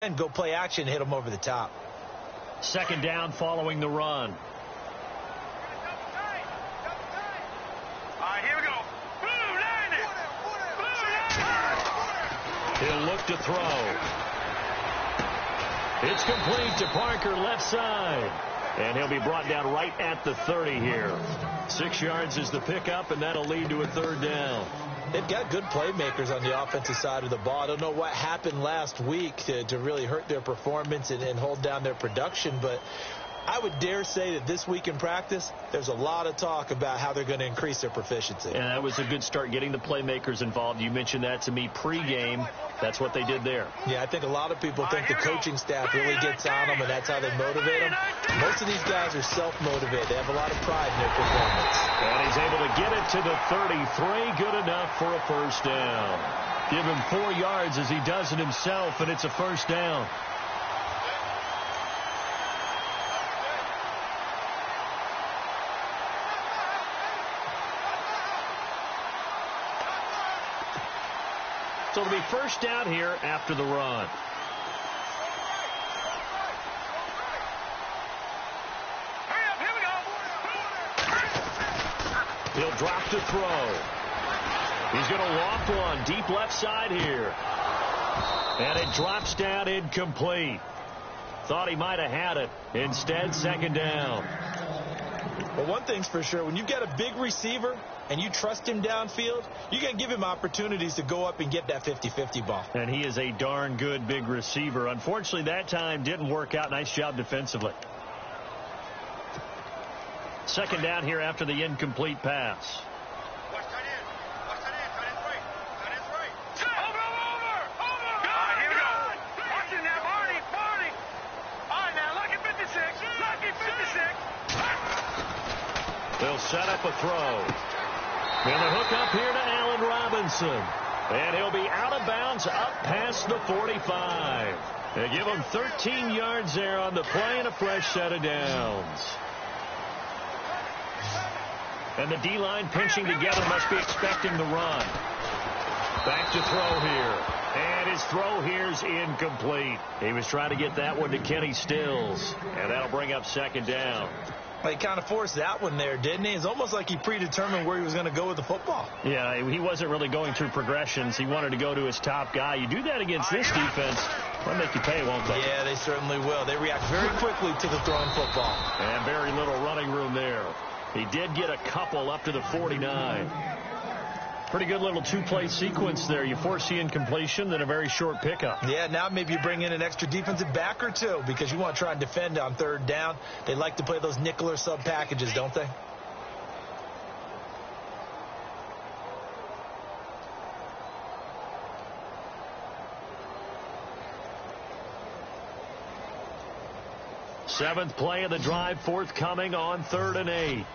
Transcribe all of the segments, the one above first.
and go play action and hit them over the top. Second down following the run. Here we go. He'll look to throw. It's complete to Parker, left side. And he'll be brought down right at the 30 here. 6 yards is the pickup, and that'll lead to a third down. They've got good playmakers on the offensive side of the ball. I don't know what happened last week to really hurt their performance and hold down their production, but I would dare say that this week in practice, there's a lot of talk about how they're going to increase their proficiency. And that was a good start, getting the playmakers involved. You mentioned that to me pregame. That's what they did there. Yeah, I think a lot of people think the coaching staff really gets on them, and that's how they motivate them. Most of these guys are self-motivated. They have a lot of pride in their performance. And he's able to get it to the 33. Good enough for a first down. Give him 4 yards as he does it himself, and it's a first down. So it'll be first down here after the run. He'll drop to throw. He's going to loft one deep left side here. And it drops down incomplete. Thought he might have had it. Instead, second down. Well, one thing's for sure. When you've got a big receiver and you trust him downfield, you're going to give him opportunities to go up and get that 50-50 ball. And he is a darn good big receiver. Unfortunately, that time didn't work out. Nice job defensively. Second down here after the incomplete pass. They'll set up a throw. And the hook up here to Allen Robinson. And he'll be out of bounds up past the 45. They give him 13 yards there on the play and a fresh set of downs. And the D-line pinching together, must be expecting the run. Back to throw here. And his throw here's incomplete. He was trying to get that one to Kenny Stills. And that'll bring up second down. Well, he kind of forced that one there, didn't he? It's almost like he predetermined where he was going to go with the football. Yeah, he wasn't really going through progressions. He wanted to go to his top guy. You do that against this defense, they'll make you pay, won't they? Yeah, they certainly will. They react very quickly to the thrown football. And very little running room there. He did get a couple up to the 49. Pretty good little two-play sequence there. You force the incompletion, then a very short pickup. Yeah, now maybe you bring in an extra defensive back or two because you want to try and defend on third down. They like to play those nickel or sub packages, don't they? Seventh play of the drive forthcoming on 3rd and 8.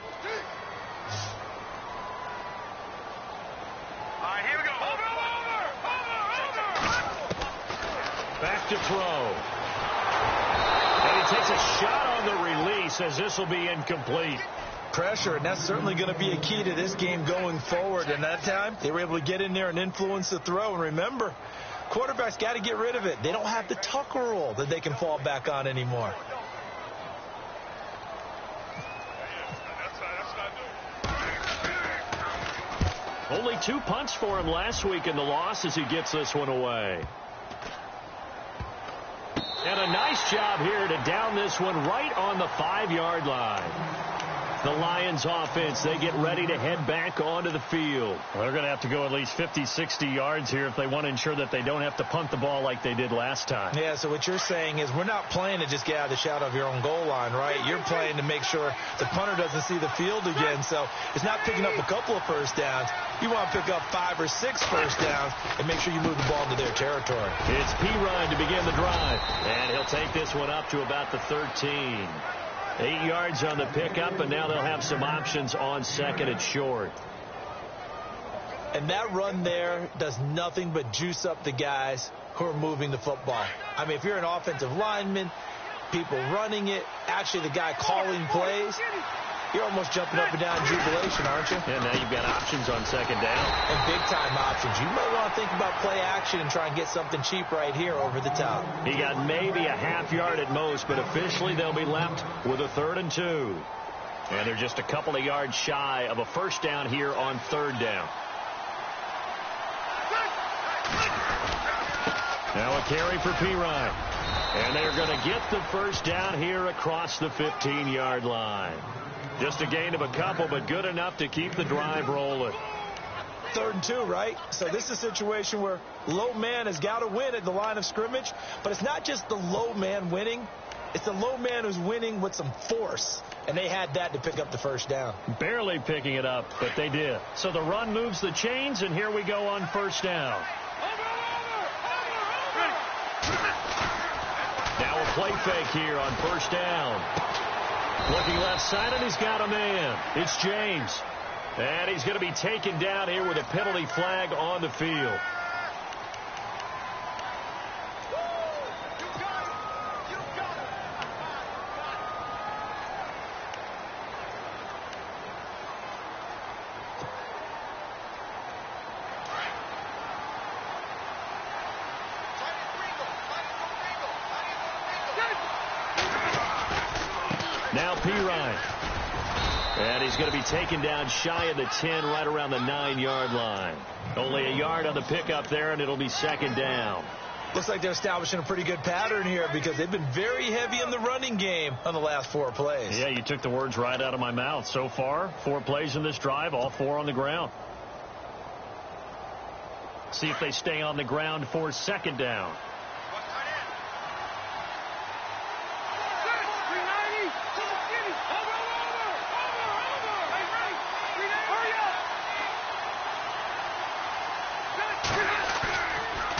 Back to throw. And he takes a shot on the release as this will be incomplete. Pressure, and that's certainly going to be a key to this game going forward. And that time, they were able to get in there and influence the throw. And remember, quarterbacks got to get rid of it. They don't have the Tucker rule that they can fall back on anymore. Only 2 punts for him last week in the loss as he gets this one away. And a nice job here to down this one right on the 5-yard line. The Lions offense, they get ready to head back onto the field. Well, they're going to have to go at least 50, 60 yards here if they want to ensure that they don't have to punt the ball like they did last time. Yeah, so what you're saying is we're not playing to just get out of the shadow of your own goal line, right? You're playing to make sure the punter doesn't see the field again. So it's not picking up a couple of first downs. You want to pick up 5 or 6 first downs and make sure you move the ball into their territory. It's P-Ryan to begin the drive. And he'll take this one up to about the 13. 8 yards on the pickup, and now they'll have some options on second and short. And that run there does nothing but juice up the guys who are moving the football. I mean, if you're an offensive lineman, people running it, actually the guy calling plays, you're almost jumping up and down in jubilation, aren't you? And now you've got options on second down. And big-time options. You might want to think about play action and try and get something cheap right here over the top. He got maybe a half yard at most, but officially they'll be left with a 3rd and 2. And they're just a couple of yards shy of a first down here on 3rd down. Now a carry for Pirine. And they're going to get the first down here across the 15-yard line. Just a gain of a couple, but good enough to keep the drive rolling. 3rd and 2, right? So this is a situation where low man has got to win at the line of scrimmage. But it's not just the low man winning. It's the low man who's winning with some force. And they had that to pick up the first down. Barely picking it up, but they did. So the run moves the chains, and here we go on first down. Now a play fake here on first down. Looking left side, and he's got a man. It's James. And he's going to be taken down here with a penalty flag on the field. Now Pirine. And he's going to be taken down shy of the 10, right around the 9-yard line. Only a yard on the pickup there, and it'll be second down. Looks like they're establishing a pretty good pattern here because they've been very heavy in the running game on the last 4 plays. Yeah, you took the words right out of my mouth. So far, 4 plays in this drive, all 4 on the ground. See if they stay on the ground for second down.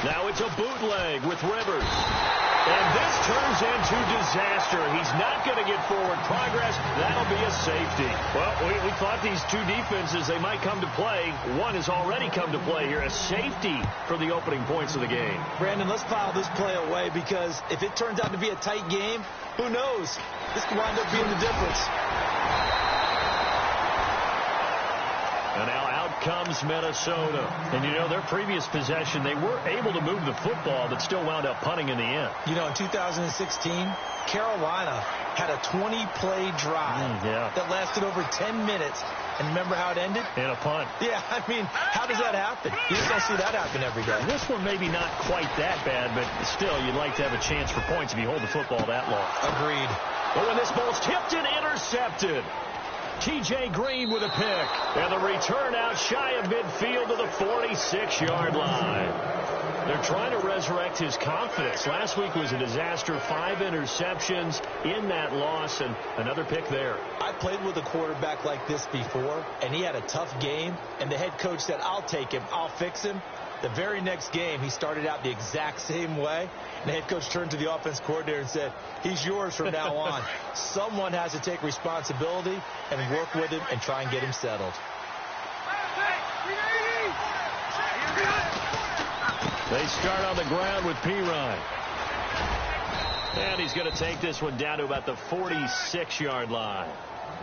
Now it's a bootleg with Rivers. And this turns into disaster. He's not going to get forward progress. That'll be a safety. Well, we thought these two defenses, they might come to play. One has already come to play here. A safety for the opening points of the game. Brandon, let's file this play away because if it turns out to be a tight game, who knows? This could wind up being the difference. And now out comes Minnesota. And, you know, their previous possession, they were able to move the football, but still wound up punting in the end. You know, in 2016, Carolina had a 20-play drive that lasted over 10 minutes. And remember how it ended? In a punt. Yeah, I mean, how does that happen? You just don't see that happen every day. This one maybe not quite that bad, but still, you'd like to have a chance for points if you hold the football that long. Agreed. But when this ball's tipped and intercepted, T.J. Green with a pick. And the return out shy of midfield to the 46-yard line. They're trying to resurrect his confidence. Last week was a disaster. 5 interceptions in that loss, and another pick there. I played with a quarterback like this before, and he had a tough game, and the head coach said, I'll take him, I'll fix him. The very next game, he started out the exact same way. And the head coach turned to the offense coordinator and said, he's yours from now on. Someone has to take responsibility and work with him and try and get him settled. They start on the ground with Pirine. And he's going to take this one down to about the 46-yard line.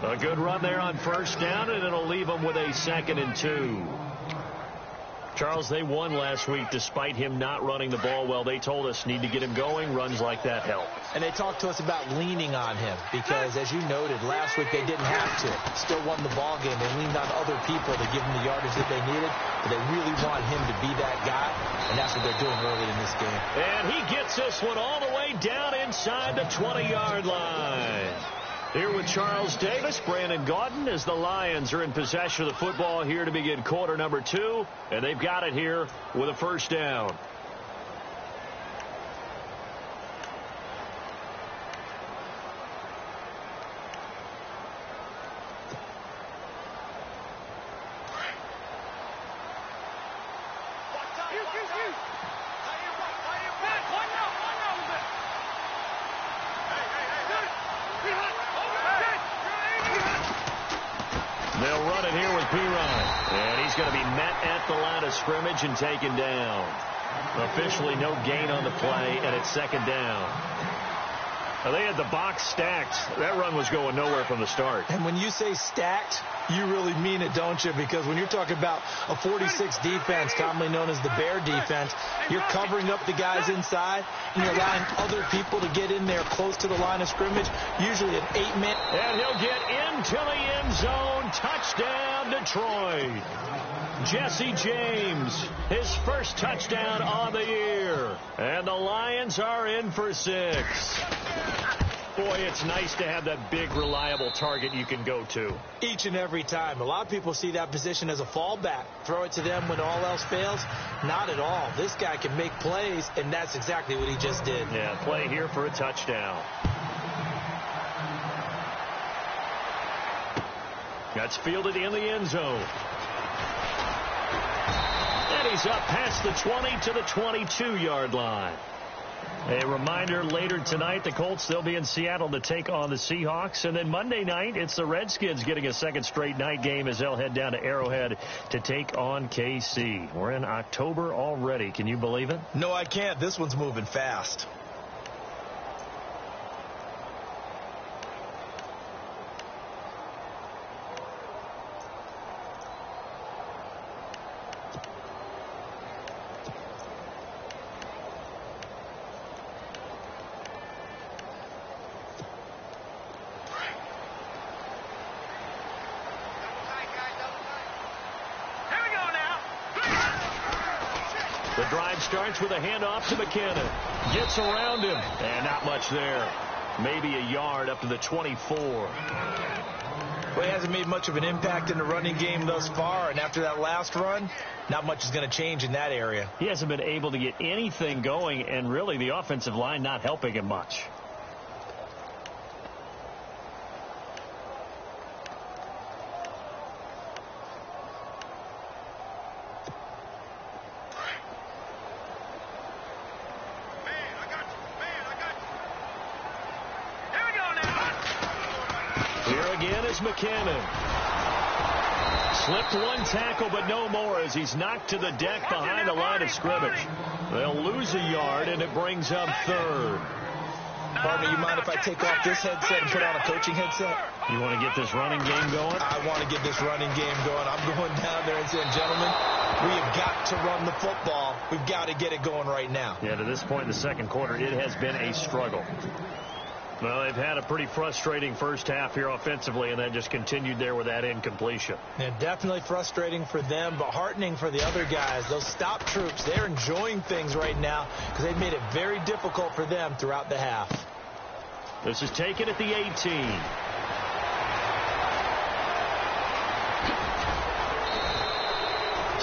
A good run there on first down, and it'll leave them with a 2nd and 2. Charles, they won last week despite him not running the ball well. They told us need to get him going. Runs like that help. And they talked to us about leaning on him because, as you noted, last week they didn't have to. Still won the ball game. They leaned on other people to give them the yardage that they needed. But they really want him to be that guy, and that's what they're doing early in this game. And he gets this one all the way down inside the 20-yard line. Here with Charles Davis, Brandon Gaudin, as the Lions are in possession of the football here to begin quarter number 2. And they've got it here with a first down. They'll run it here with Pirine. And he's going to be met at the line of scrimmage and taken down. Officially no gain on the play, and it's 2nd down. Well, they had the box stacked. That run was going nowhere from the start. And when you say stacked, you really mean it, don't you? Because when you're talking about a 46 defense, commonly known as the Bear defense, you're covering up the guys inside, and you're allowing other people to get in there close to the line of scrimmage, usually an 8-man. And he'll get into the end zone. Touchdown, Detroit. Jesse James, his first touchdown on the year. And the Lions are in for 6. Boy, it's nice to have that big, reliable target you can go to. Each and every time. A lot of people see that position as a fallback. Throw it to them when all else fails. Not at all. This guy can make plays, and that's exactly what he just did. Yeah, play here for a touchdown. That's fielded in the end zone. And he's up past the 20 to the 22-yard line. A reminder, later tonight, the Colts, they'll be in Seattle to take on the Seahawks. And then Monday night, it's the Redskins getting a second straight night game as they'll head down to Arrowhead to take on KC. We're in October already. Can you believe it? No, I can't. This one's moving fast. The drive starts with a handoff to McKinnon. Gets around him. And not much there. Maybe a yard up to the 24. Well, he hasn't made much of an impact in the running game thus far. And after that last run, not much is going to change in that area. He hasn't been able to get anything going. And really, the offensive line not helping him much. McKinnon slipped one tackle, but no more as he's knocked to the deck behind the line of scrimmage. They'll lose a yard, and it brings up third. Partner, you mind if I take off this headset and put on a coaching headset? You want to get this running game going? I want to get this running game going. I'm going down there and saying, gentlemen, we have got to run the football. We've got to get it going right now. Yeah, to this point in the second quarter, it has been a struggle. Well, they've had a pretty frustrating first half here offensively, and then just continued there with that incompletion. Yeah, definitely frustrating for them, but heartening for the other guys. Those stop troops, they're enjoying things right now because they've made it very difficult for them throughout the half. This is taken at the 18.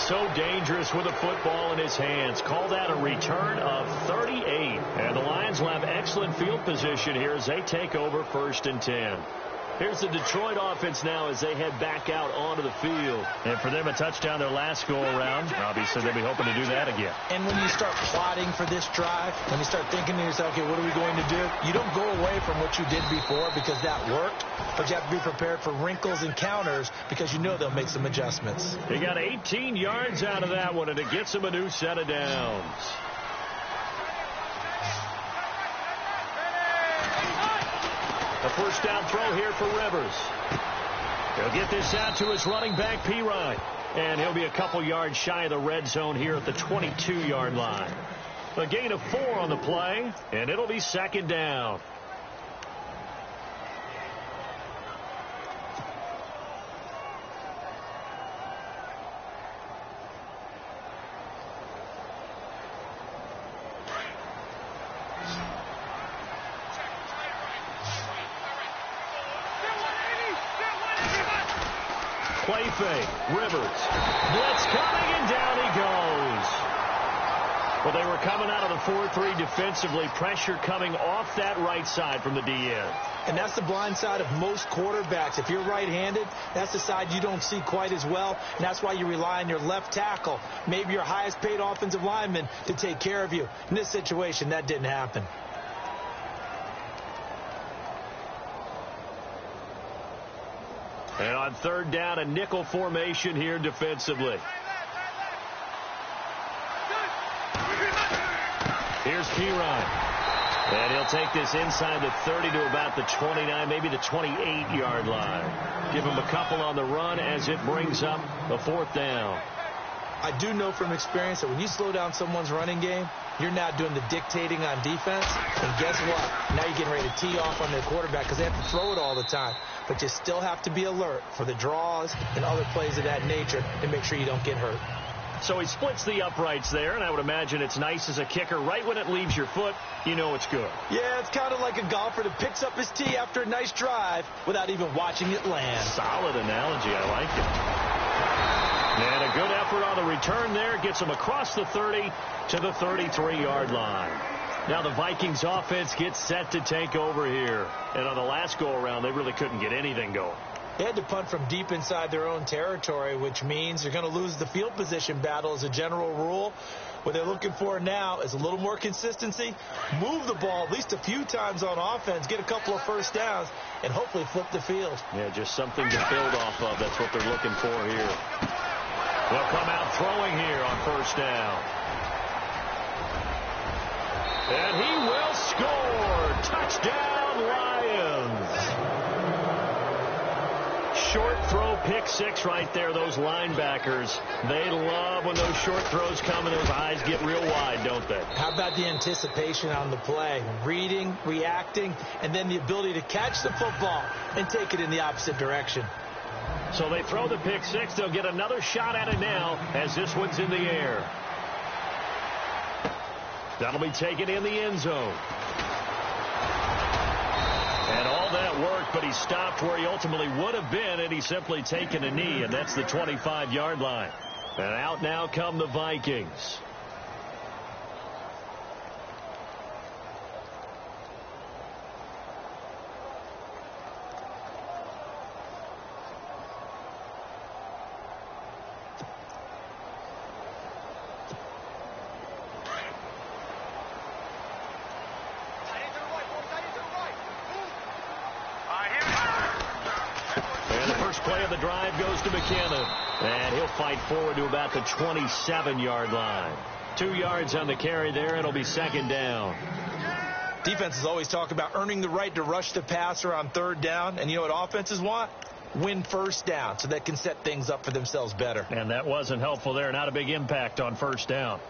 So dangerous with a football in his hands. Call that a return of 38. And the Lions will have excellent field position here as they take over 1st and 10. Here's the Detroit offense now as they head back out onto the field. And for them, a touchdown their last go-around. Obviously, they'll be hoping to do that again. And when you start plotting for this drive, when you start thinking to yourself, okay, what are we going to do? You don't go away from what you did before because that worked, but you have to be prepared for wrinkles and counters because you know they'll make some adjustments. They got 18 yards out of that one, and it gets them a new set of downs. A first down throw here for Rivers. He'll get this out to his running back, Pirine. And he'll be a couple yards shy of the red zone here at the 22-yard line. A gain of 4 on the play, and it'll be 2nd down. Play fake. Rivers. Blitz coming, and down he goes. Well, they were coming out of the 4-3 defensively. Pressure coming off that right side from the DN. And that's the blind side of most quarterbacks. If you're right-handed, that's the side you don't see quite as well. And that's why you rely on your left tackle, maybe your highest-paid offensive lineman, to take care of you. In this situation, that didn't happen. And on 3rd down, a nickel formation here defensively. Here's Pirine. And he'll take this inside the 30 to about the 29, maybe the 28-yard line. Give him a couple on the run as it brings up the 4th down. I do know from experience that when you slow down someone's running game, you're now doing the dictating on defense. And guess what? Now you're getting ready to tee off on their quarterback because they have to throw it all the time. But you still have to be alert for the draws and other plays of that nature to make sure you don't get hurt. So he splits the uprights there, and I would imagine it's nice as a kicker. Right when it leaves your foot, you know it's good. Yeah, it's kind of like a golfer that picks up his tee after a nice drive without even watching it land. Solid analogy. I like it. And a good effort on the return there. Gets him across the 30 to the 33-yard line. Now the Vikings offense gets set to take over here. And on the last go-around, they really couldn't get anything going. They had to punt from deep inside their own territory, which means they're going to lose the field position battle as a general rule. What they're looking for now is a little more consistency, move the ball at least a few times on offense, get a couple of first downs, and hopefully flip the field. Yeah, just something to build off of. That's what they're looking for here. They'll come out throwing here on first down. And he will score. Touchdown, Lions. Short throw, pick six right there. Those linebackers, they love when those short throws come and those eyes get real wide, don't they? How about the anticipation on the play? Reading, reacting, and then the ability to catch the football and take it in the opposite direction. So they throw the pick six. They'll get another shot at it now as this one's in the air. That'll be taken in the end zone. And all that work, but he stopped where he ultimately would have been, and he's simply taken a knee, and that's the 25-yard line. And out now come the Vikings. Play of the drive goes to McKinnon, and he'll fight forward to about the 27-yard line. 2 yards on the carry there. It'll be second down. Defenses always talk about earning the right to rush the passer on third down, and you know what offenses want? Win first down so they can set things up for themselves better. And that wasn't helpful there. Not a big impact on first down.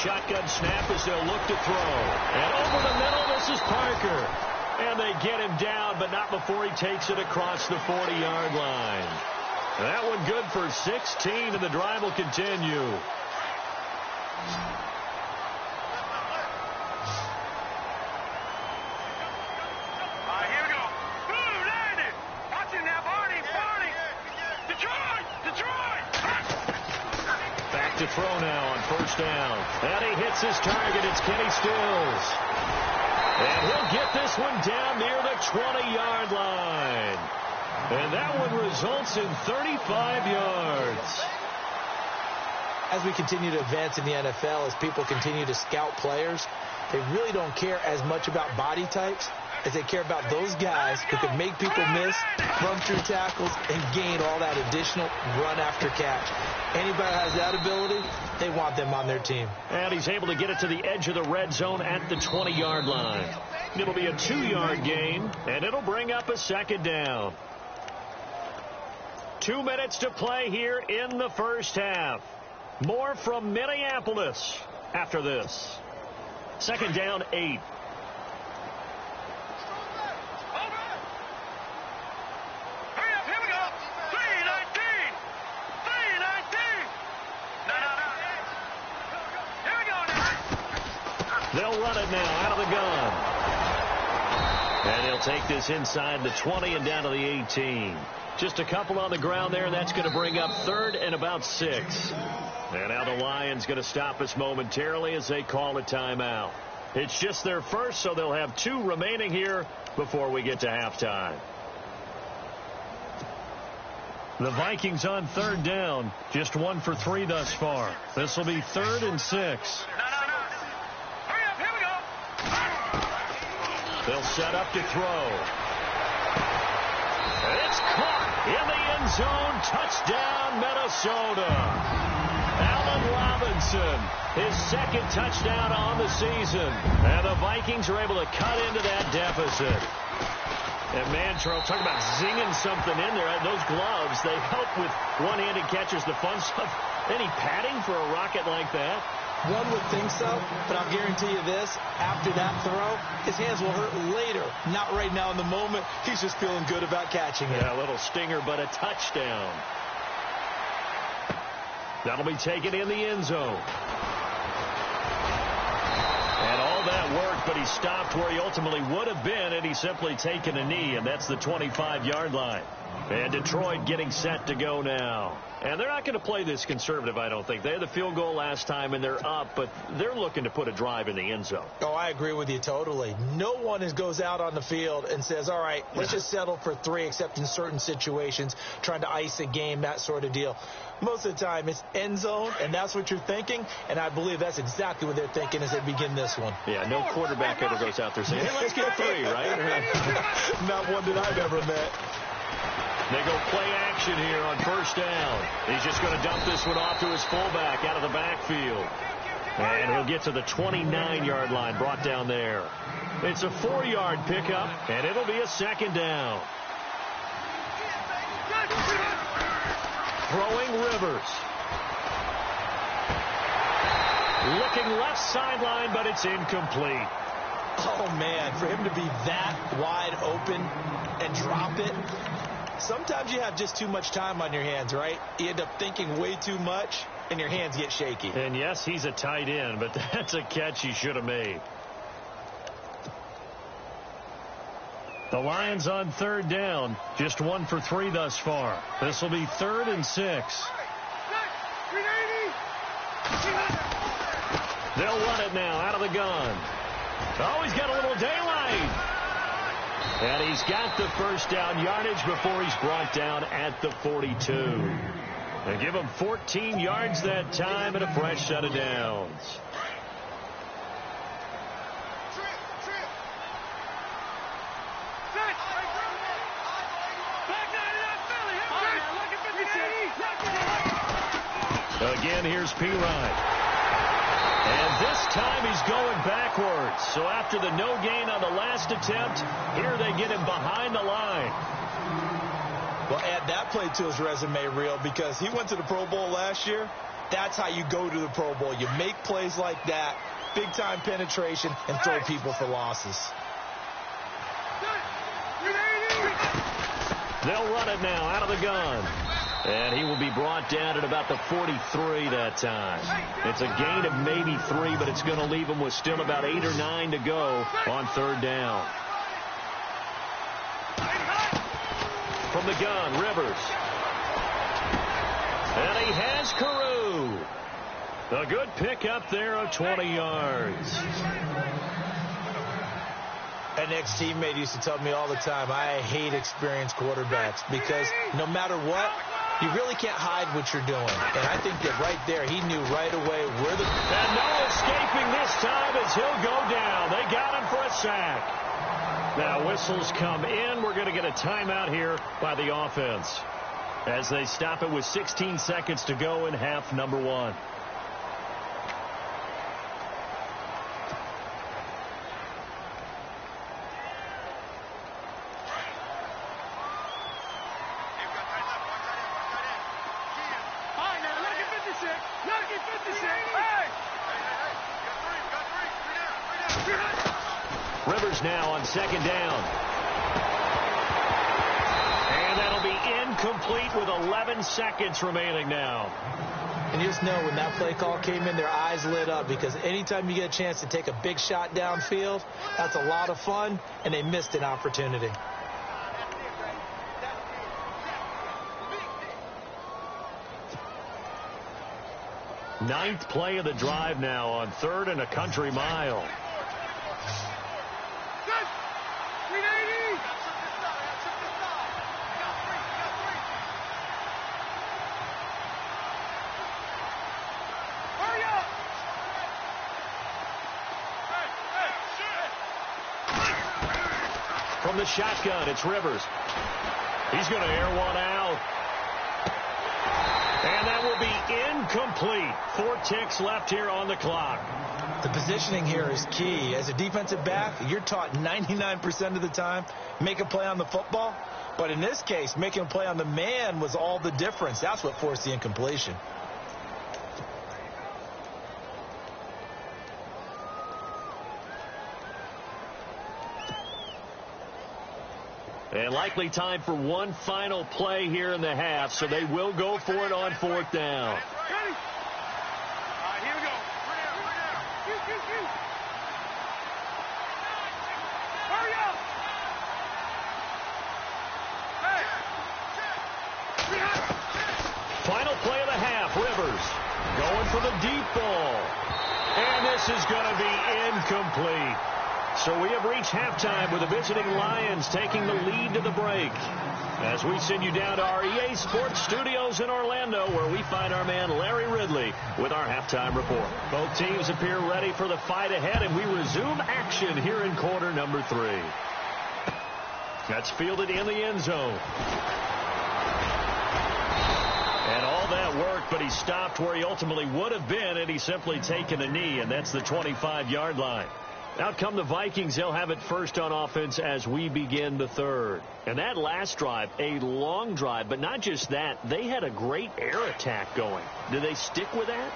Shotgun snap as they'll look to throw. And over the middle, this is Parker. And they get him down, but not before he takes it across the 40-yard line. That one good for 16, and the drive will continue. Here we go. Boom, landed. Watch it now, Barney. Detroit. Back to throw now on first down. And he hits his target. It's Kenny Stills. And he'll get this one down near the 20-yard line. And that one results in 35 yards. As we continue to advance in the NFL, as people continue to scout players, they really don't care as much about body types as they care about those guys who can make people miss, run through tackles, and gain all that additional run after catch. Anybody that has that ability, they want them on their team. And he's able to get it to the edge of the red zone at the 20-yard line. It'll be a 2-yard gain, and it'll bring up a second down. 2 minutes to play here in the first half. More from Minneapolis after this. Second down, 8. They'll run it now out of the gun. And he'll take this inside the 20 and down to the 18. Just a couple on the ground there, and that's going to bring up third and about 6. And now the Lions going to stop us momentarily as they call a timeout. It's just their first, so they'll have 2 remaining here before we get to halftime. The Vikings on third down, just 1 for 3 thus far. This will be 3rd and 6. They'll set up to throw. It's caught in the end zone. Touchdown, Minnesota. Allen Robinson, his second touchdown on the season. And the Vikings are able to cut into that deficit. And man, Charles, talk about zinging something in there. Those gloves, they help with one-handed catches, the fun stuff. Any padding for a rocket like that? One would think so, but I'll guarantee you this. After that throw, his hands will hurt later. Not right now in the moment. He's just feeling good about catching it. Yeah, a little stinger, but a touchdown. That'll be taken in the end zone. And all that worked, but he stopped where he ultimately would have been, and he's simply taken a knee, and that's the 25-yard line. And Detroit getting set to go now. And they're not going to play this conservative, I don't think. They had the field goal last time, and they're up, but they're looking to put a drive in the end zone. Oh, I agree with you totally. No one goes out on the field and says, all right, let's just settle for 3, except in certain situations, trying to ice a game, that sort of deal. Most of the time, it's end zone, and that's what you're thinking, and I believe that's exactly what they're thinking as they begin this one. Yeah, no quarterback ever goes out there saying, hey, let's get 3, right? Not one that I've ever met. They go play action here on first down. He's just going to dump this one off to his fullback out of the backfield. And he'll get to the 29-yard line, brought down there. It's a 4-yard pickup, and it'll be a second down. Throwing Rivers. Looking left sideline, but it's incomplete. Oh, man, for him to be that wide open and drop it. Sometimes you have just too much time on your hands, right? You end up thinking way too much, and your hands get shaky. And, yes, he's a tight end, but that's a catch he should have made. The Lions on third down, just 1 for 3 thus far. This will be 3rd and 6. They'll run it now out of the gun. Oh, he's got a little daylight. And he's got the first down yardage before he's brought down at the 42. They give him 14 yards that time and a fresh set of downs. Again, here's P-Ryan. And this time he's going backwards. So after the no gain on the last attempt, here they get him behind the line. Well, add that play to his resume reel because he went to the Pro Bowl last year. That's how you go to the Pro Bowl. You make plays like that, big-time penetration, and throw people for losses. They'll run it now out of the gun. And he will be brought down at about the 43 that time. It's a gain of maybe 3, but it's going to leave him with still about 8 or 9 to go on third down. From the gun, Rivers. And he has Carew. A good pickup there of 20 yards. An ex-teammate used to tell me all the time, I hate experienced quarterbacks because no matter what, you really can't hide what you're doing. And I think that right there, he knew right away where the... And no escaping this time as he'll go down. They got him for a sack. Now whistles come in. We're going to get a timeout here by the offense as they stop it with 16 seconds to go in half number 1. Rivers now on second down. And that'll be incomplete with 11 seconds remaining now. And you just know when that play call came in, their eyes lit up because anytime you get a chance to take a big shot downfield, that's a lot of fun, and they missed an opportunity. Ninth play of the drive now on 3rd and a country mile. From the shotgun, it's Rivers. He's going to air one out. And that will be incomplete. 4 ticks left here on the clock. The positioning here is key. As a defensive back, you're taught 99% of the time, make a play on the football. But in this case, making a play on the man was all the difference. That's what forced the incompletion. And likely time for one final play here in the half, so they will go for it on 4th down. Ready? All right, here we go. We're down. Shoot. Hurry up. Hey. Final play of the half, Rivers going for the deep ball. And this is going to be incomplete. So we have reached halftime with the visiting Lions taking the lead to the break. As we send you down to our EA Sports Studios in Orlando, where we find our man Larry Ridley with our halftime report. Both teams appear ready for the fight ahead, and we resume action here in quarter number 3. That's fielded in the end zone. And all that work, but he stopped where he ultimately would have been, and he's simply taken a knee, and that's the 25-yard line. Out come the Vikings. They'll have it first on offense as we begin the 3rd. And that last drive, a long drive, but not just that. They had a great air attack going. Do they stick with that?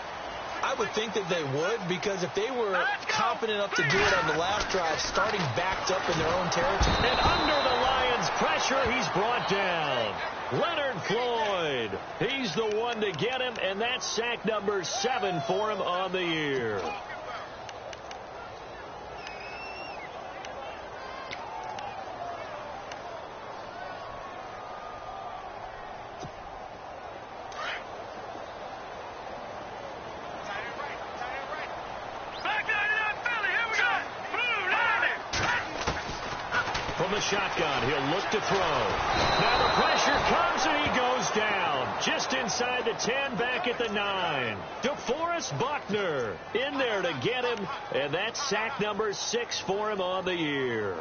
I would think that they would, because if they were confident enough to do it on the last drive, starting backed up in their own territory. And under the Lions' pressure, he's brought down. Leonard Floyd. He's the one to get him, and that's sack number 7 for him on the year. Shotgun. He'll look to throw. Now the pressure comes and he goes down. Just inside the 10, back at the 9. DeForest Buckner in there to get him. And that's sack number 6 for him on the year.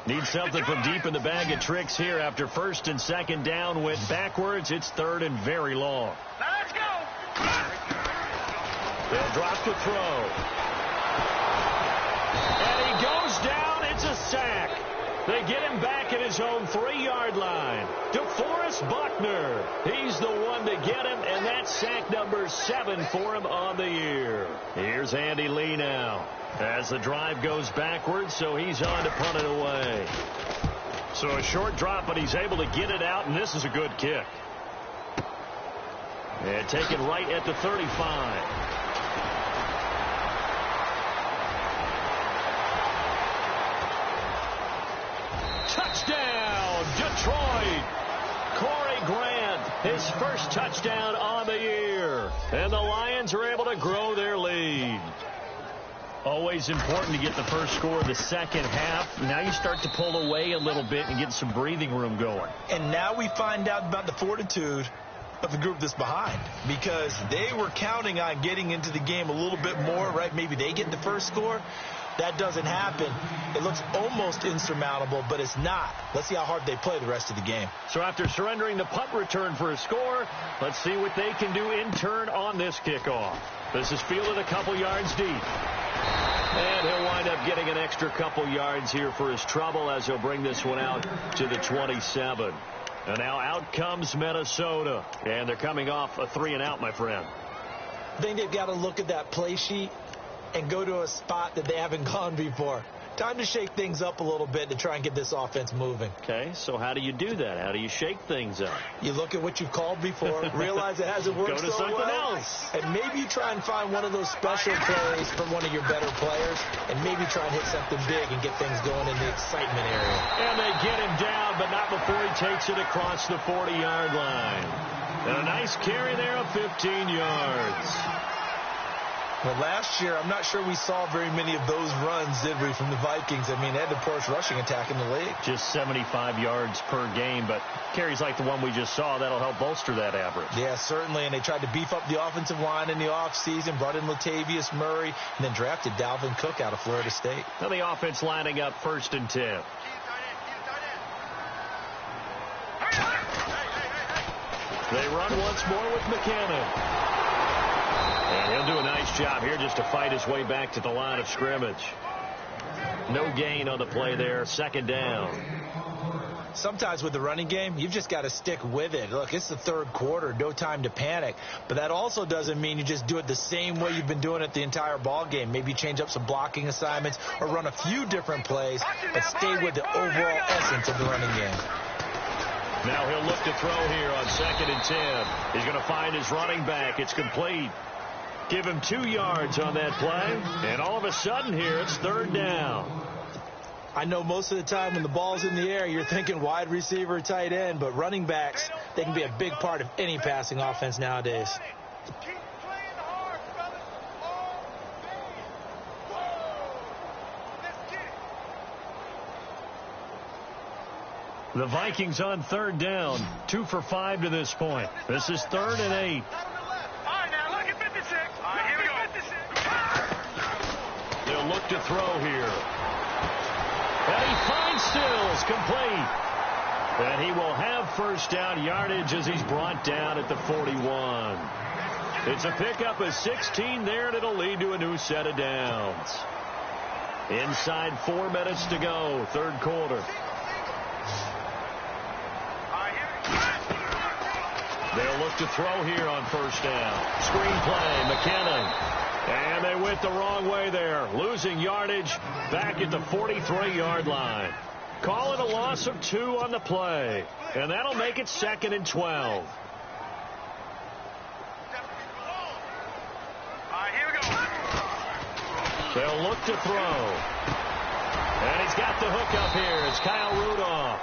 Need something from deep in the bag of tricks here after 1st and 2nd down went backwards. It's 3rd and very long. Let's go. They'll drop the throw. And he goes down. It's a sack. They get him back at his own 3-yard line. DeForest Buckner. He's the one to get him, and that's sack number 7 for him on the year. Here's Andy Lee now. As the drive goes backwards, so he's on to punt it away. So a short drop, but he's able to get it out, and this is a good kick. And taken right at the 35. Touchdown, Detroit. Corey Grant, his first touchdown on the year. And the Lions are able to grow their lead. Always important to get the first score of the second half. Now you start to pull away a little bit and get some breathing room going. And now we find out about the fortitude of the group that's behind, because they were counting on getting into the game a little bit more, right? Maybe they get the first score. That doesn't happen. It looks almost insurmountable, but it's not. Let's see how hard they play the rest of the game. So after surrendering the punt return for a score, let's see what they can do in turn on this kickoff. This is fielded a couple yards deep. And he'll wind up getting an extra couple yards here for his trouble as he'll bring this one out to the 27. And now out comes Minnesota. And they're coming off a 3-and-out, my friend. I think they've got to look at that play sheet and go to a spot that they haven't gone before. Time to shake things up a little bit to try and get this offense moving. Okay, so how do you do that? How do you shake things up? You look at what you've called before, realize it hasn't worked so well, else. and maybe you try and find one of those special plays from one of your better players, and maybe try and hit something big and get things going in the excitement area. And they get him down, but not before he takes it across the 40-yard line. And a nice carry there of 15 yards. Well, last year, I'm not sure we saw very many of those runs, did we, from the Vikings? I mean, they had the poorest rushing attack in the league. Just 75 yards per game, but carries like the one we just saw, that'll help bolster that average. Yeah, certainly, and they tried to beef up the offensive line in the offseason, brought in Latavius Murray, and then drafted Dalvin Cook out of Florida State. Now the offense lining up 1st and 10. They run once more with McKinnon. And he'll do a nice job here just to fight his way back to the line of scrimmage. No gain on the play there. 2nd down. Sometimes with the running game, you've just got to stick with it. Look, it's the 3rd quarter, no time to panic. But that also doesn't mean you just do it the same way you've been doing it the entire ball game. Maybe change up some blocking assignments or run a few different plays, but stay with the overall essence of the running game. Now he'll look to throw here on 2nd and 10. He's going to find his running back. It's complete. Give him 2 yards on that play, and all of a sudden here it's 3rd down. I know most of the time when the ball's in the air, you're thinking wide receiver, tight end, but running backs, they can be a big part of any passing offense nowadays. The Vikings on 3rd down, 2 for 5 to this point. This is 3rd and 8. They'll look to throw here. And he finds Stills, complete. And he will have 1st down yardage as he's brought down at the 41. It's a pickup of 16 there, and it'll lead to a new set of downs. Inside 4 minutes to go, 3rd quarter. They'll look to throw here on 1st down. Screen play, McKinnon. And they went the wrong way there, losing yardage back at the 43-yard line. Call it a loss of 2 on the play, and that'll make it 2nd and 12. Here we go. They'll look to throw. And he's got the hook up here. It's Kyle Rudolph.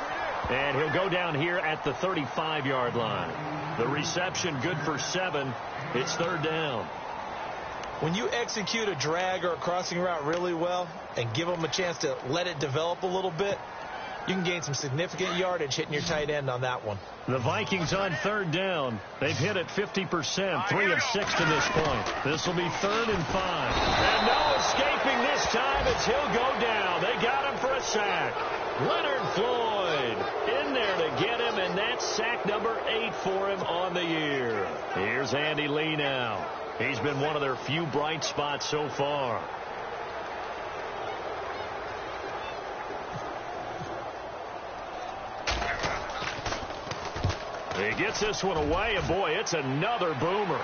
And he'll go down here at the 35-yard line. The reception good for 7. It's 3rd down. When you execute a drag or a crossing route really well and give them a chance to let it develop a little bit, you can gain some significant yardage hitting your tight end on that one. The Vikings on 3rd down. They've hit it 50%, 3 of 6 to this point. This will be 3rd and 5. And no escaping this time as he'll go down. They got him for a sack. Leonard Floyd in there to get him, and that's sack number 8 for him on the year. Here's Andy Lee now. He's been one of their few bright spots so far. He gets this one away, and boy, it's another boomer.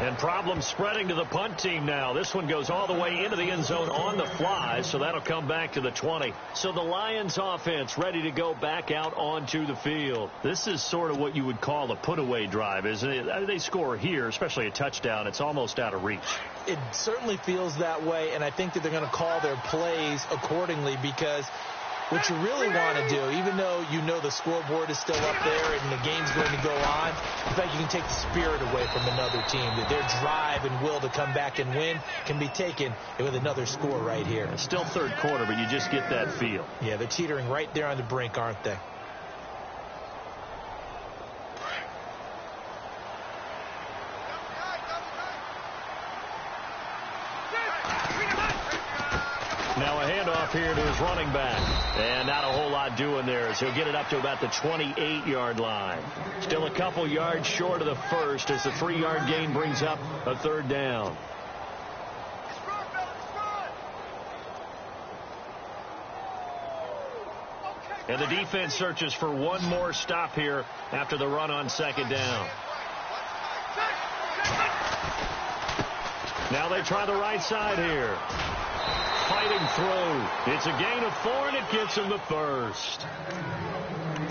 And problems spreading to the punt team now. This one goes all the way into the end zone on the fly, so that'll come back to the 20. So the Lions offense ready to go back out onto the field. This is sort of what you would call a put-away drive, isn't it? They score here, especially a touchdown. It's almost out of reach. It certainly feels that way, and I think that they're going to call their plays accordingly, because what you really want to do, even though you know the scoreboard is still up there and the game's going to go on, in fact, you can take the spirit away from another team. That their drive and will to come back and win can be taken with another score right here. It's still 3rd quarter, but you just get that feel. Yeah, they're teetering right there on the brink, aren't they? Now a handoff here to his running back. And not a whole lot doing there as he'll get it up to about the 28-yard line. Still a couple yards short of the 1st as the 3-yard gain brings up a 3rd down. And the defense searches for one more stop here after the run on 2nd down. Now they try the right side here. Fighting through. It's a gain of 4, and it gets him the 1st.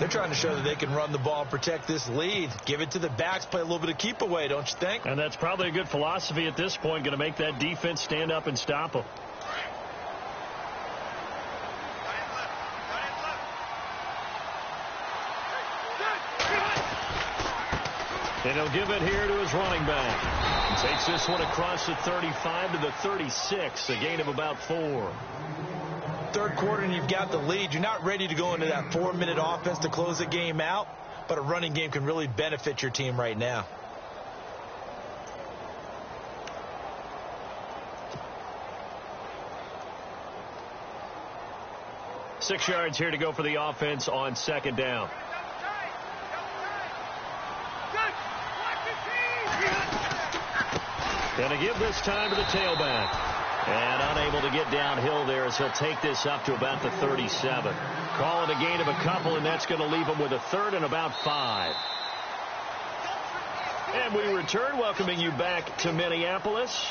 They're trying to show that they can run the ball and protect this lead. Give it to the backs, play a little bit of keep away, don't you think? And that's probably a good philosophy at this point, going to make that defense stand up and stop them. And he'll give it here to his running back. He takes this one across the 35 to the 36, a gain of about 4. Third quarter and you've got the lead. You're not ready to go into that 4-minute offense to close the game out, but a running game can really benefit your team right now. Six yards here to go for the offense on second down. Going to give this time to the tailback. And unable to get downhill there as he'll take this up to about the 37. Call it a gain of a couple, and that's going to leave him with a third and about 5. And we return, welcoming you back to Minneapolis.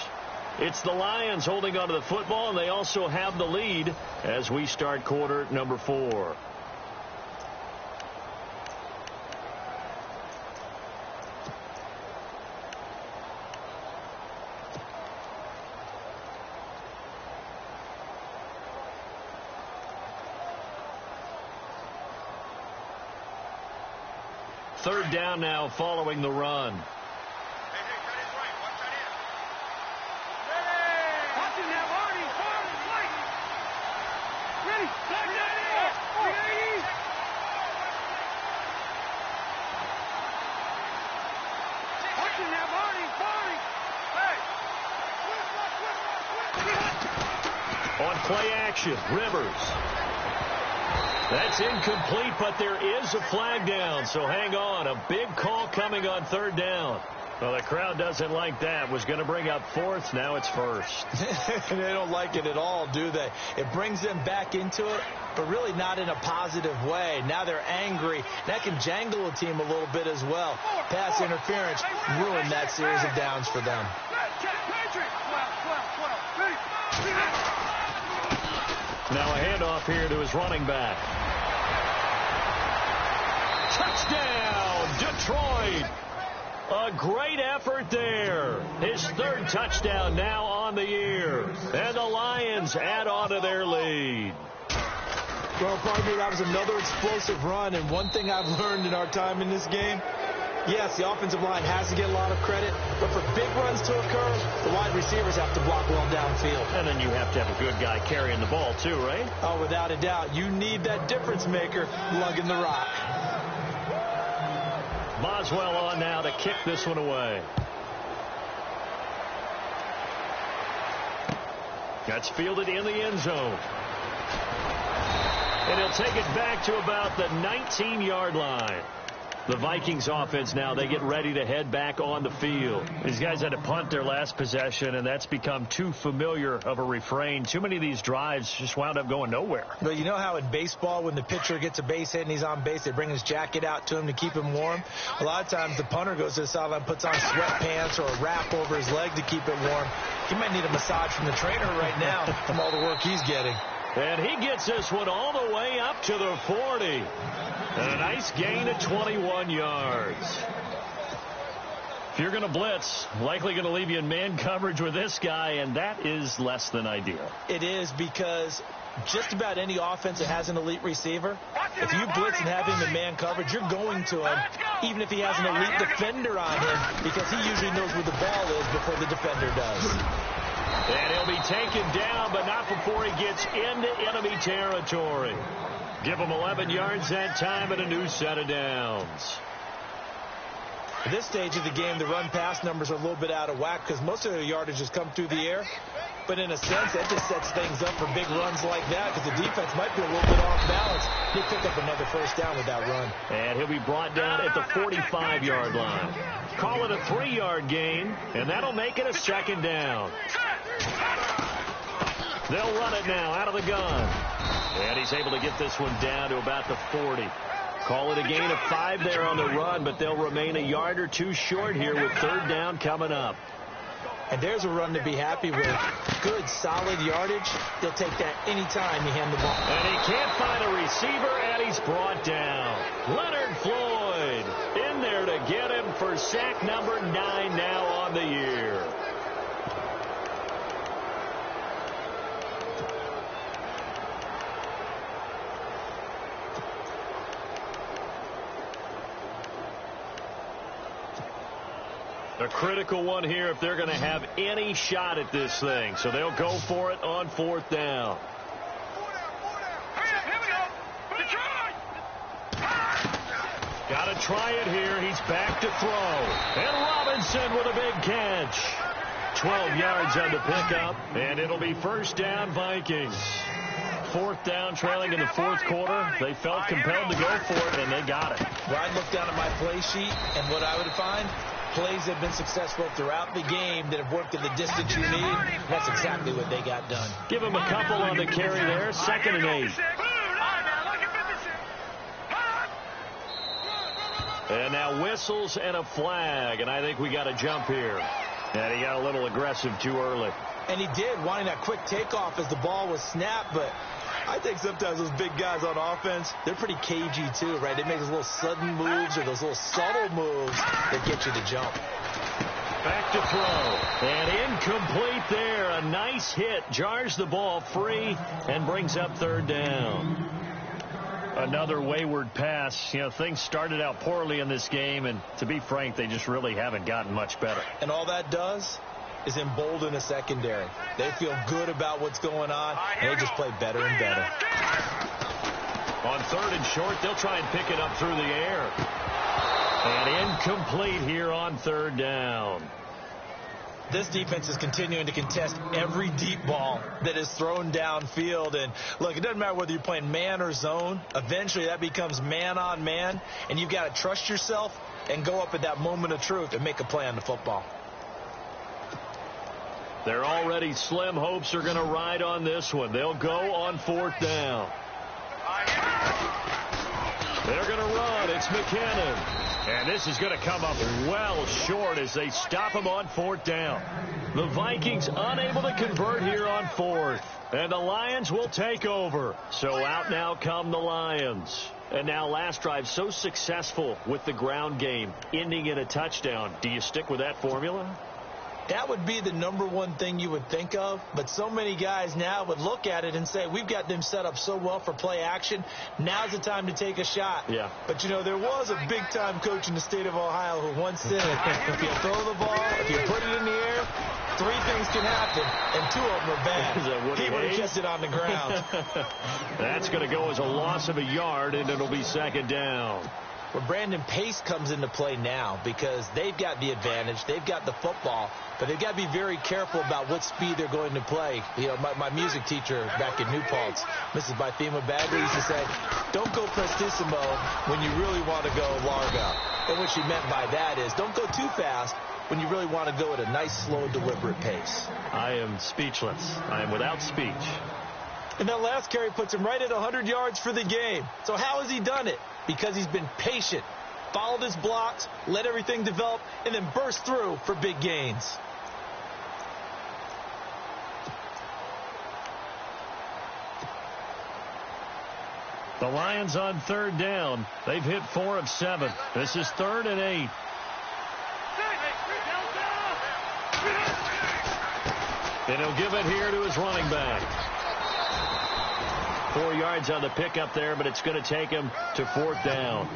It's the Lions holding onto the football, and they also have the lead as we start quarter number 4. Third down now following the run. On play action, Rivers. That's incomplete, but there is a flag down, so hang on. A big call coming on third down. Well, the crowd doesn't like that. Was going to bring up fourth. Now it's first. They don't like it at all, do they? It brings them back into it, but really not in a positive way. Now they're angry. That can jangle a team a little bit as well. Pass interference ruined that series of downs for them. Now a handoff here to his running back. Touchdown, Detroit. A great effort there. His third touchdown now on the year. And the Lions add on to their lead. Well, pardon me, that was another explosive run. And one thing I've learned in our time in this game, yes, the offensive line has to get a lot of credit, but for big runs to occur, the wide receivers have to block well downfield. And then you have to have a good guy carrying the ball too, right? Oh, without a doubt. You need that difference maker lugging the rock. Boswell on now to kick this one away. That's fielded in the end zone. And he'll take it back to about the 19-yard line. The Vikings offense now, they get ready to head back on the field. These guys had to punt their last possession, and that's become too familiar of a refrain. Too many of these drives just wound up going nowhere. But you know how in baseball, when the pitcher gets a base hit and he's on base, they bring his jacket out to him to keep him warm? A lot of times the punter goes to the sideline, puts on sweatpants or a wrap over his leg to keep it warm. He might need a massage from the trainer right now from all the work he's getting. And he gets this one all the way up to the 40. And a nice gain of 21 yards. If you're going to blitz, likely going to leave you in man coverage with this guy, and that is less than ideal. It is, because just about any offense that has an elite receiver, if you blitz and have him in man coverage, you're going to him, even if he has an elite defender on him, because he usually knows where the ball is before the defender does. And he'll be taken down, but not before he gets into enemy territory. Give him 11 yards that time and a new set of downs. At this stage of the game, the run-pass numbers are a little bit out of whack because most of their yardage has come through the air. But in a sense, that just sets things up for big runs like that because the defense might be a little bit off balance. He'll pick up another first down with that run. And he'll be brought down at the 45-yard line. Call it a 3-yard gain, and that'll make it a second down. They'll run it now out of the gun. And he's able to get this one down to about the 40. Call it a gain of 5 there on the run, but they'll remain a yard or two short here with third down coming up. And there's a run to be happy with. Good, solid yardage. They'll take that anytime you hand the ball. And he can't find a receiver, and he's brought down. Leonard Floyd in there to get him for sack number 9 now on the year. A critical one here if they're going to have any shot at this thing. So they'll go for it on 4th down. Got to try it here. He's back to throw. And Robinson with a big catch. 12 yards on the pickup, and it'll be 1st down Vikings. 4th down, trailing in the 4th quarter. They felt compelled to go for it, and they got it. Well, I'd look down at my play sheet, and what I would find, plays have been successful throughout the game that have worked at the distance you need. That's exactly what they got done. Give him a couple on the carry there. 2nd and 8. And now whistles and a flag, and I think we got a jump here. And he got a little aggressive too early. And he did, wanting that quick takeoff as the ball was snapped, but I think sometimes those big guys on offense, they're pretty cagey too, right? They make those little sudden moves or those little subtle moves that get you to jump. Back to throw. And incomplete there. A nice hit. Jars the ball free and brings up 3rd down. Another wayward pass. You know, things started out poorly in this game, and to be frank, they just really haven't gotten much better. And all that does is embolden the secondary. They feel good about what's going on, and they just play better and better. On 3rd and short, they'll try and pick it up through the air. And incomplete here on 3rd down. This defense is continuing to contest every deep ball that is thrown downfield. And, look, it doesn't matter whether you're playing man or zone. Eventually, that becomes man on man. And you've got to trust yourself and go up at that moment of truth and make a play on the football. Their already slim hopes are going to ride on this one. They'll go on 4th down. They're going to run. It's McKinnon. And this is going to come up well short as they stop him on 4th down. The Vikings unable to convert here on 4th. And the Lions will take over. So out now come the Lions. And now last drive so successful with the ground game, ending in a touchdown. Do you stick with that formula? That would be the #1 thing you would think of, but so many guys now would look at it and say, we've got them set up so well for play action, now's the time to take a shot. Yeah. But, you know, there was a big-time coach in the state of Ohio who once said, if you throw the ball, if you put it in the air, 3 things can happen, and 2 of them are bad. He would have kept it on the ground. That's going to go as a loss of a yard, and it'll be 2nd down. Well, Brandon, pace comes into play now because they've got the advantage. They've got the football, but they've got to be very careful about what speed they're going to play. You know, my music teacher back in New Paltz, Mrs. Bythema Bagley, used to say, don't go prestissimo when you really want to go largo. And what she meant by that is don't go too fast when you really want to go at a nice, slow, deliberate pace. I am speechless. I am without speech. And that last carry puts him right at 100 yards for the game. So how has he done it? Because he's been patient, followed his blocks, let everything develop, and then burst through for big gains. The Lions on 3rd down. They've hit 4 of 7. This is 3rd and 8. And he'll give it here to his running back. 4 yards on the pickup there, but it's going to take him to 4th down.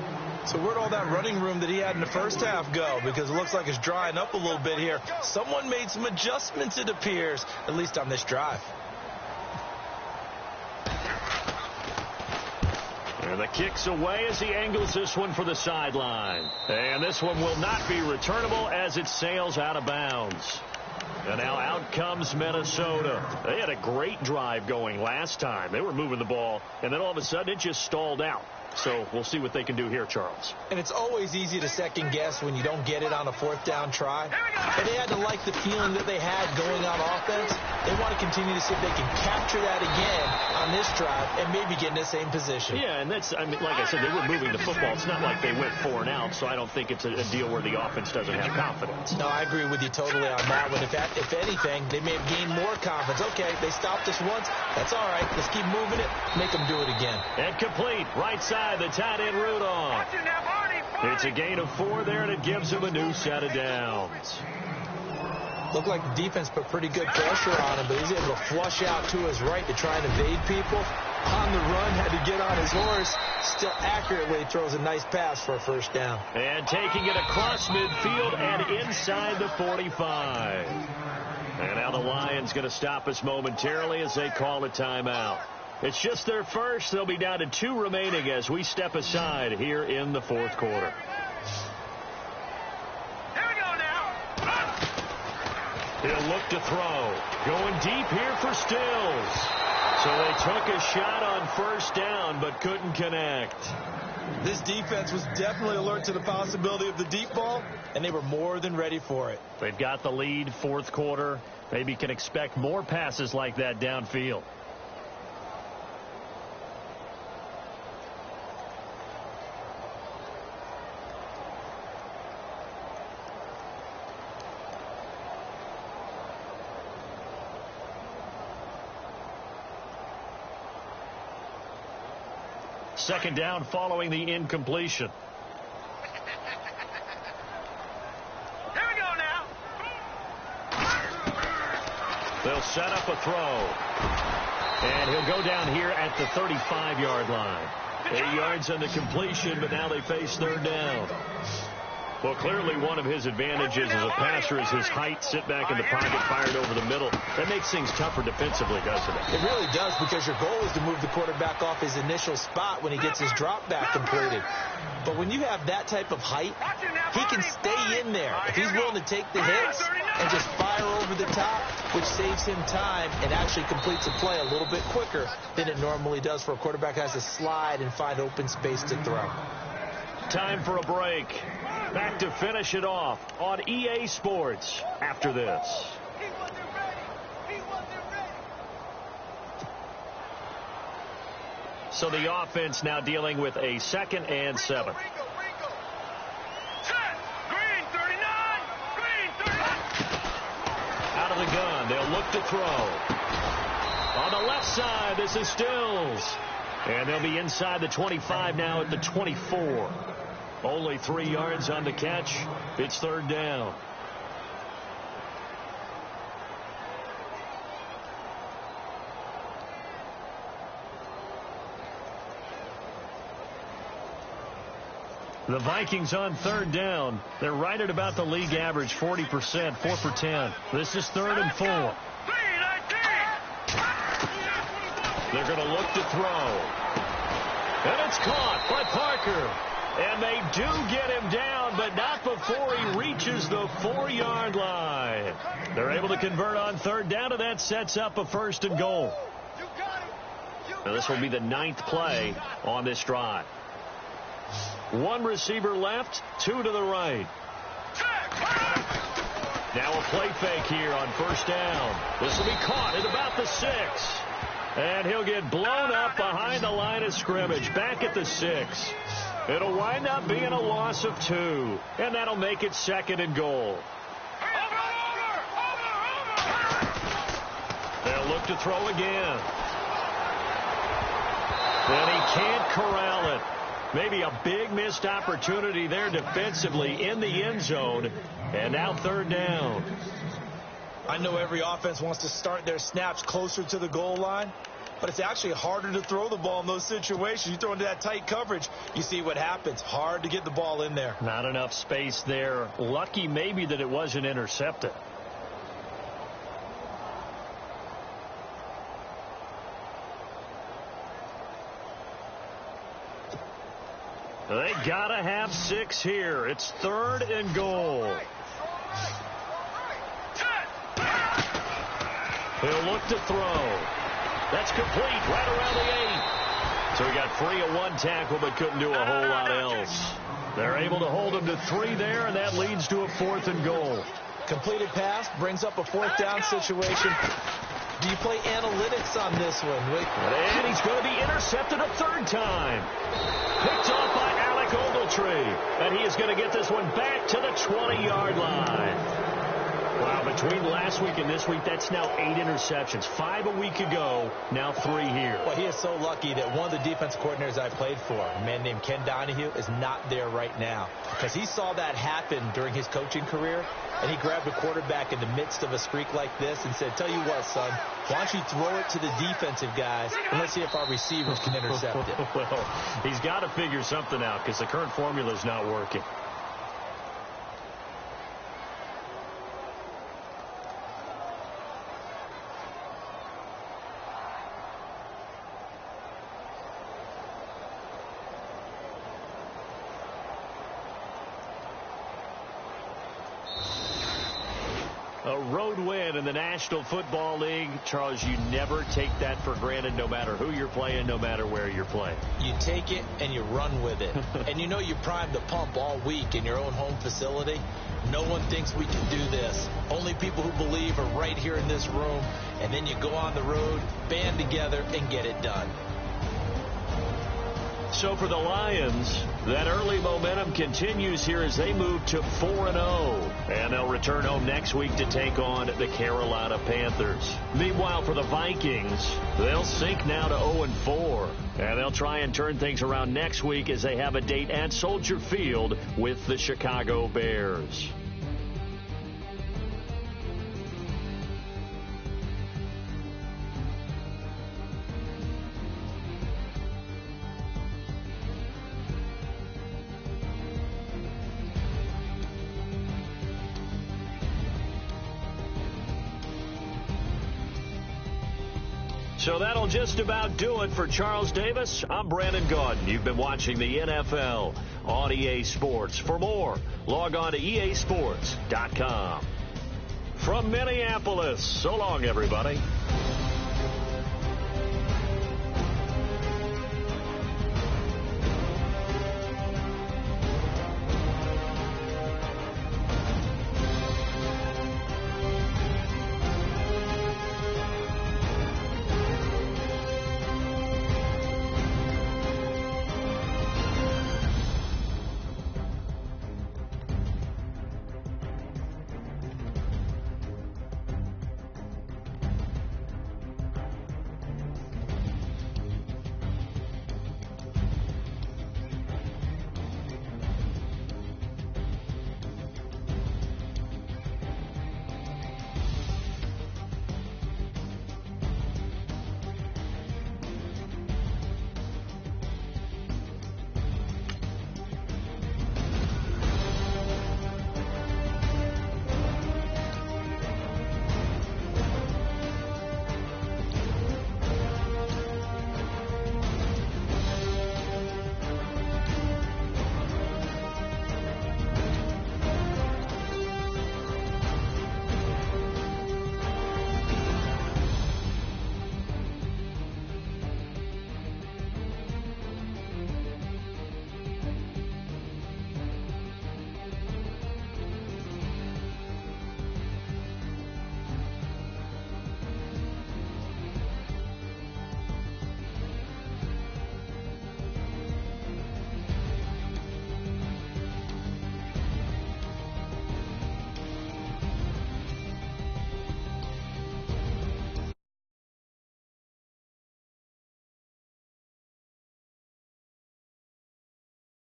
So where'd all that running room that he had in the first half go? Because it looks like it's drying up a little bit here. Someone made some adjustments, it appears, at least on this drive. And the kick's away as he angles this one for the sideline. And this one will not be returnable as it sails out of bounds. And now out comes Minnesota. They had a great drive going last time. They were moving the ball, and then all of a sudden it just stalled out. So we'll see what they can do here, Charles. And it's always easy to second guess when you don't get it on a 4th down try. But they had to like the feeling that they had going on offense. They want to continue to see if they can capture that again on this drive and maybe get in the same position. Yeah, and that's, I mean, like I said, they were moving the football. It's not like they went 4 and out, so I don't think it's a deal where the offense doesn't have confidence. No, I agree with you totally on that one. If anything, they may have gained more confidence. Okay, they stopped us once. That's all right. Let's keep moving it. Make them do it again. And complete. Right side. The tight end Rudolph. It's a gain of 4 there, and it gives him a new set of downs. Looked like the defense put pretty good pressure on him, but he's able to flush out to his right to try and evade people. On the run, had to get on his horse. Still accurately throws a nice pass for a first down. And taking it across midfield and inside the 45. And now the Lions going to stop us momentarily as they call a timeout. It's just their first. They'll be down to 2 remaining as we step aside here in the fourth quarter. Here we go now. He'll look to throw. Going deep here for Stills. So they took a shot on first down but couldn't connect. This defense was definitely alert to the possibility of the deep ball, and they were more than ready for it. They've got the lead, fourth quarter. Maybe can expect more passes like that downfield. Second down following the incompletion. Here we go now. They'll set up a throw. And he'll go down here at the 35-yard line. 8 yards on the completion, but now they face third down. Well, clearly one of his advantages as a passer is his height, sit back in the pocket, fired over the middle. That makes things tougher defensively, doesn't it? It really does, because your goal is to move the quarterback off his initial spot when he gets his drop back completed. But when you have that type of height, he can stay in there if he's willing to take the hits and just fire over the top, which saves him time and actually completes a play a little bit quicker than it normally does for a quarterback who has to slide and find open space to throw. Time for a break. Back to finish it off on EA Sports after this. So the offense now dealing with a 2nd and 7. Green 39. Green 39. Out of the gun, they'll look to throw. On the left side, this is Stills. And they'll be inside the 25 now at the 24. Only 3 yards on the catch. It's third down. The Vikings on third down. They're right at about the league average, 40%, 4 for 10. This is 3rd and 4. They're going to look to throw. And it's caught by Parker. And they do get him down, but not before he reaches the 4-yard line. They're able to convert on third down, and that sets up a 1st and goal. Now this will be the 9th play on this drive. 1 receiver left, 2 to the right. Now a play fake here on first down. This will be caught at about the 6. And he'll get blown up behind the line of scrimmage, back at the 6. It'll wind up being a loss of 2, and that'll make it 2nd and goal. They'll look to throw again. And he can't corral it. Maybe a big missed opportunity there defensively in the end zone, and now third down. I know every offense wants to start their snaps closer to the goal line, but it's actually harder to throw the ball in those situations. You throw into that tight coverage, you see what happens. Hard to get the ball in there. Not enough space there. Lucky maybe that it wasn't intercepted. They gotta have 6 here. It's 3rd and goal. He'll look to throw. That's complete right around the 8. So he got free of 1 tackle but couldn't do a whole lot else. They're able to hold him to 3 there, and that leads to a 4th and goal. Completed pass brings up a 4th down situation. Do you play analytics on this one? And he's going to be intercepted a 3rd time. Picked off by Alec Ogletree. And he is going to get this one back to the 20-yard line. Well, between last week and this week, that's now 8 interceptions. 5 a week ago, now 3 here. Well, he is so lucky that one of the defense coordinators I played for, a man named Ken Donahue, is not there right now. Because he saw that happen during his coaching career, and he grabbed a quarterback in the midst of a streak like this and said, tell you what, son, why don't you throw it to the defensive guys, and let's see if our receivers can intercept it. Well, he's got to figure something out because the current formula is not working. A road win in the National Football League. Charles, you never take that for granted, no matter who you're playing, no matter where you're playing. You take it and you run with it. And you know you primed the pump all week in your own home facility. No one thinks we can do this. Only people who believe are right here in this room. And then you go on the road, band together, and get it done. So for the Lions, that early momentum continues here as they move to 4-0. And they'll return home next week to take on the Carolina Panthers. Meanwhile, for the Vikings, they'll sink now to 0-4. And they'll try and turn things around next week as they have a date at Soldier Field with the Chicago Bears. So that'll just about do it for Charles Davis. I'm Brandon Gaudin. You've been watching the NFL on EA Sports. For more, log on to easports.com. From Minneapolis, so long, everybody.